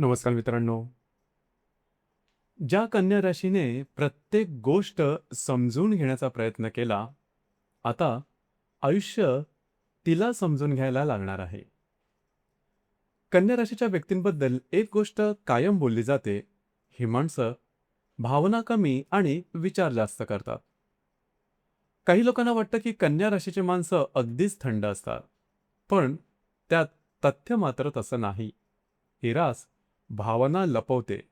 नमस्कार मित्रांनो. ज्या कन्या राशीने प्रत्येक गोष्ट समजून घेण्याचा प्रयत्न केला, आता आयुष्य तिला समजून घ्यायला लागणार आहे. कन्या राशीच्या व्यक्तींबद्दल एक गोष्ट कायम बोलली जाते, ही माणसं भावना कमी आणि विचार जास्त करतात. काही लोकांना वाटतं की कन्या राशीची माणसं अगदीच थंड असतात. पण त्यात तथ्य मात्र तसं नाही. ही रास भावना लपवते.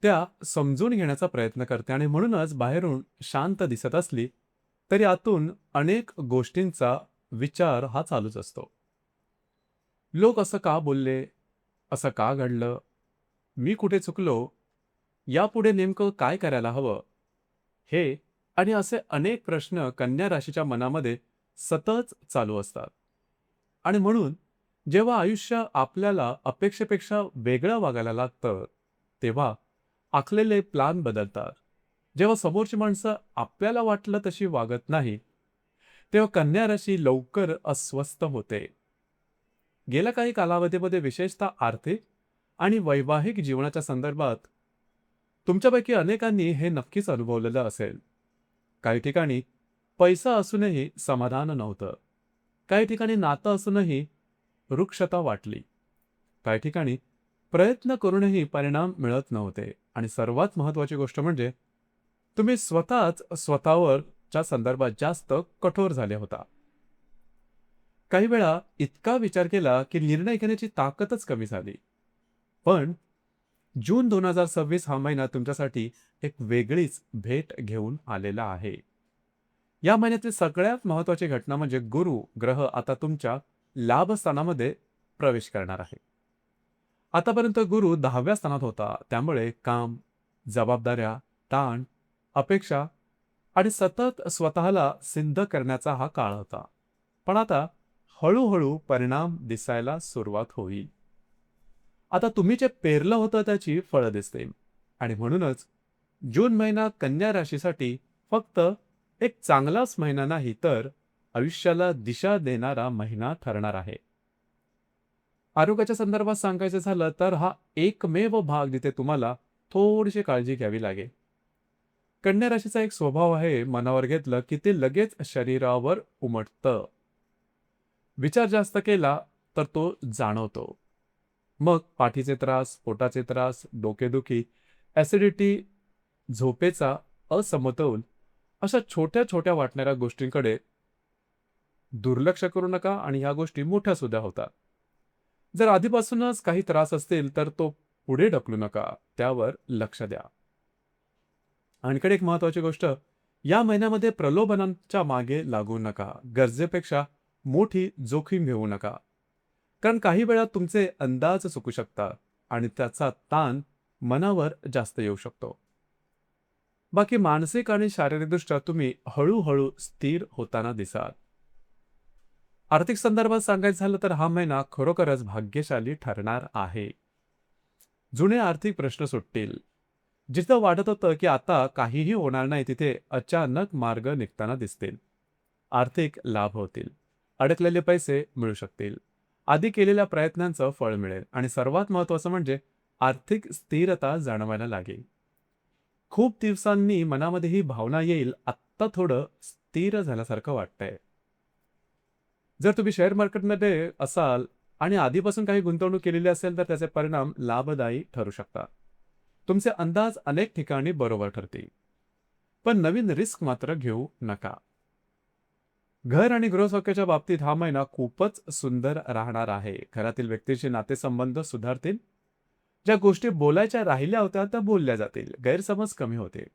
त्या समजून घेण्याचा प्रयत्न करते आणि म्हणूनच बाहेरून शांत दिसत असली, तरी आतून अनेक गोष्टींचा विचार हा चालूच असतो. लोक असं का बोलले? असं का घडलं? मी कुठे चुकलो? यापुढे नेमकं काय करायला हवं? हे आणि असे अनेक प्रश्न कन्या राशीच्या मनामध्ये सतत चालू असतात. आणि म्हणून जेव्हा आयुष्य आपल्याला अपेक्षेपेक्षा वेगळं वागायला लागतं, तेव्हा आखलेले प्लान बदलतात. जेव्हा समोरची माणसं आपल्याला वाटलं तशी वागत नाही, तेव्हा कन्या राशी लवकर अस्वस्थ होते. गेल्या काही कालावधीमध्ये विशेषतः आर्थिक आणि वैवाहिक जीवनाच्या संदर्भात तुमच्यापैकी अनेकांनी हे नक्कीच अनुभवलेलं असेल. काही ठिकाणी पैसा असूनही समाधान नव्हतं. काही ठिकाणी नातं असूनही रुक्षता वाटली. काही ठिकाणी प्रयत्न करूनही परिणाम मिळत नव्हते आणि सर्वात महत्त्वाची गोष्ट म्हणजे तुम्ही स्वतःच स्वतःवरच्या संदर्भात जास्त कठोर झाले होता. काही वेळा इतका विचार केला की निर्णय घेण्याची ताकदच कमी झाली. पण जून 2026 हा महिना तुमच्यासाठी एक वेगळीच भेट घेऊन आलेला आहे. या महिन्यातील सगळ्यात महत्त्वाची घटना म्हणजे गुरु ग्रह आता तुमच्या लाभस्थानामध्ये प्रवेश करणार आहे. आतापर्यंत गुरु 10व्या स्थानात होता, त्यामुळे काम, जबाबदाऱ्या, ताण, अपेक्षा आणि सतत स्वतःला सिद्ध करण्याचा हा काळ होता. पण आता हळूहळू परिणाम दिसायला सुरुवात होईल. आता तुम्ही जे पेरलं होतं त्याची फळं दिसतील आणि म्हणूनच जून महिना कन्या राशीसाठी फक्त एक चांगलाच महिना नाही, तर आयुष्याला दिशा देणारा महिना ठरणार आहे. आरोग्याच्या संदर्भात सांगायचं झालं तर हा एकमेव भाग जिथे तुम्हाला थोडीशी काळजी घ्यावी लागेल. कन्या राशीचा एक स्वभाव आहे, मनावर घेतलं की ते लगेच शरीरावर उमटतं. विचार जास्त केला तर तो जाणवतो. मग पाठीचे त्रास, पोटाचे त्रास, डोकेदुखी, ॲसिडिटी, झोपेचा असमतोल अशा छोट्या छोट्या वाटणाऱ्या गोष्टींकडे दुर्लक्ष करू नका आणि ह्या गोष्टी मोठ्या सुद्धा होतात. जर आधीपासूनच काही त्रास असतील तर तो पुढे ढकलू नका, त्यावर लक्ष द्या. आणखी एक महत्त्वाची गोष्ट, या महिन्यामध्ये प्रलोभनांच्या मागे लागू नका. गरजेपेक्षा मोठी जोखीम घेऊ नका. कारण काही वेळा तुमचे अंदाज चुकू शकतात आणि त्याचा ताण मनावर जास्त येऊ शकतो. बाकी मानसिक आणि शारीरिकदृष्ट्या तुम्ही हळूहळू स्थिर होताना दिसाल. आर्थिक संदर्भात सांगायचं झालं तर हा महिना खरोखरच भाग्यशाली ठरणार आहे. जुने आर्थिक प्रश्न सुटतील. जिथं वाटत होतं की आता काहीही होणार नाही, तिथे अचानक मार्ग निघताना दिसतील. आर्थिक लाभ होतील. अडकलेले पैसे मिळू शकतील. आधी केलेल्या प्रयत्नांचं फळ मिळेल आणि सर्वात महत्त्वाचं म्हणजे आर्थिक स्थिरता जाणवायला लागेल. खूप दिवसांनी मनामध्ये ही भावना येईल, आत्ता थोडं स्थिर झाल्यासारखं वाटतंय. जर तुम्ही शेअर मार्केटमध्ये असाल आणि आधीपासून काही गुंतवणूक केलेली असेल तर त्याचे परिणाम लाभदायी ठरू शकतात. तुमचे अंदाज अनेक ठिकाणी बरोबर ठरतील. पण नवीन रिस्क मात्र घेऊ नका. घर आणि गृहसौख्याच्या बाबतीत हा महिना खूपच सुंदर राहणार आहे. घरातील व्यक्तींशी नातेसंबंध सुधारतील. ज्या गोष्टी बोलायच्या राहिल्या होत्या त्या बोलल्या जातील. गैरसमज कमी होतील.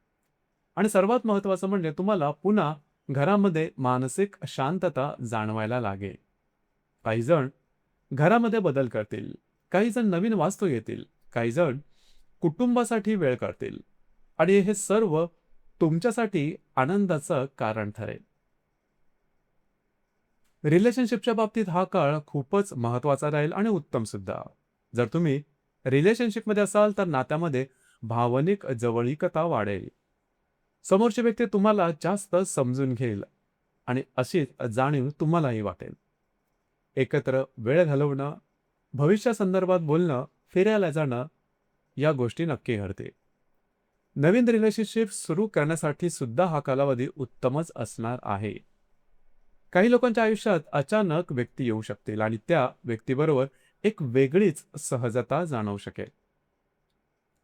आणि सर्वात महत्त्वाचं म्हणजे तुम्हाला पुन्हा घरामध्ये मानसिक शांतता जाणवायला लागेल. काही जण घरामध्ये बदल करतील. काही जण नवीन वास्तू घेतील. काही जण कुटुंबासाठी वेळ काढतील. आणि हे सर्व तुमच्यासाठी आनंदाचं कारण ठरेल. रिलेशनशिपच्या बाबतीत हा काळ खूपच महत्त्वाचा राहील आणि उत्तम सुद्धा. जर तुम्ही रिलेशनशिपमध्ये असाल तर नात्यामध्ये भावनिक जवळीकता वाढेल. समोरची व्यक्ती तुम्हाला जास्त समजून घेईल आणि अशीच जाणीव तुम्हालाही वाटेल. एकत्र वेळ घालवणं, भविष्यासंदर्भात बोलणं फिरायला जाणं या गोष्टी नक्की घडतील. नवीन रिलेशनशिप सुरू करण्यासाठी सुद्धा हा कालावधी उत्तमच असणार आहे. काही लोकांच्या आयुष्यात अचानक व्यक्ती येऊ शकतील आणि त्या व्यक्तीबरोबर एक वेगळीच सहजता जाणवू शकेल.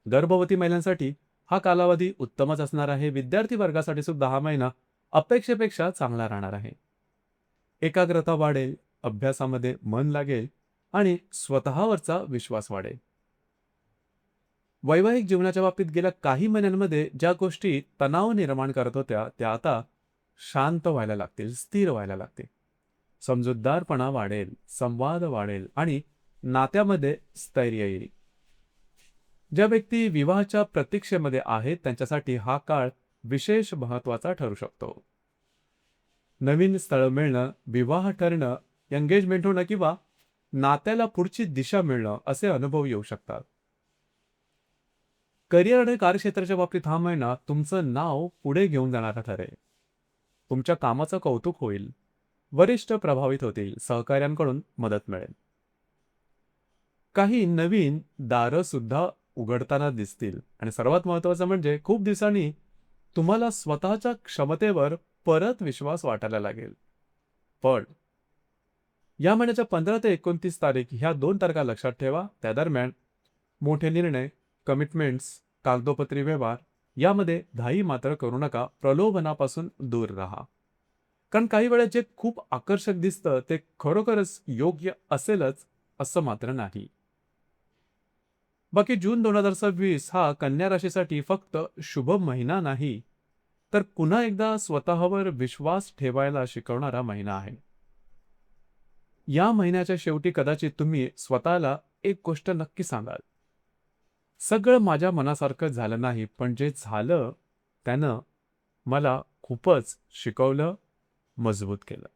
गर्भवती महिलांसाठी हा कालावधी उत्तमच असणार आहे. विद्यार्थी वर्गासाठी सुद्धा हा महिना अपेक्षेपेक्षा चांगला राहणार आहे. एकाग्रता वाढेल, अभ्यासामध्ये मन लागेल आणि स्वतःवरचा विश्वास वाढेल. वैवाहिक जीवनाच्या बाबतीत गेल्या काही महिन्यांमध्ये ज्या गोष्टी तणाव निर्माण करत होत्या त्या आता शांत व्हायला लागतील, स्थिर व्हायला लागतील. समजूतदारपणा वाढेल, संवाद वाढेल आणि नात्यामध्ये स्थैर्य येईल. ज्या व्यक्ती विवाहाच्या प्रतीक्षेमध्ये आहेत त्यांच्यासाठी हा काळ विशेष महत्वाचा ठरू शकतो. नवीन स्थळ मिळणं, विवाह ठरणं, एंगेजमेंट होणं किंवा नात्याला पुढची दिशा मिळणं असे अनुभव येऊ शकतात. करिअर आणि कार्यक्षेत्राच्या बाबतीत हा महिना तुमचं नाव पुढे घेऊन जाणारा ठरेल. तुमच्या कामाचं कौतुक होईल, वरिष्ठ प्रभावित होतील, सहकाऱ्यांकडून मदत मिळेल. काही नवीन दारं सुद्धा उघडताना दिसतील आणि सर्वात महत्त्वाचं म्हणजे खूप दिवसांनी तुम्हाला स्वतःच्या क्षमतेवर परत विश्वास वाटायला लागेल. पण या महिन्याच्या 15 ते 29 तारीख ह्या 2 तारखा लक्षात ठेवा. त्या दरम्यान मोठे निर्णय, कमिटमेंट्स, कागदोपत्री व्यवहार यामध्ये घाई मात्र करू नका. प्रलोभनापासून दूर राहा. कारण काही वेळा जे खूप आकर्षक दिसतं ते खरोखरच योग्य असेलच असं मात्र नाही. बाकी जून 2026 हा कन्या राशीसाठी फक्त शुभ महिना नाही, तर पुन्हा एकदा स्वतःवर विश्वास ठेवायला शिकवणारा महिना आहे. या महिन्याच्या शेवटी कदाचित तुम्ही स्वतःला एक गोष्ट नक्की सांगाल, सगळं माझ्या मनासारखं झालं नाही, पण जे झालं त्यानं मला खूपच शिकवलं, मजबूत केलं.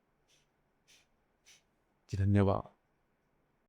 धन्यवाद.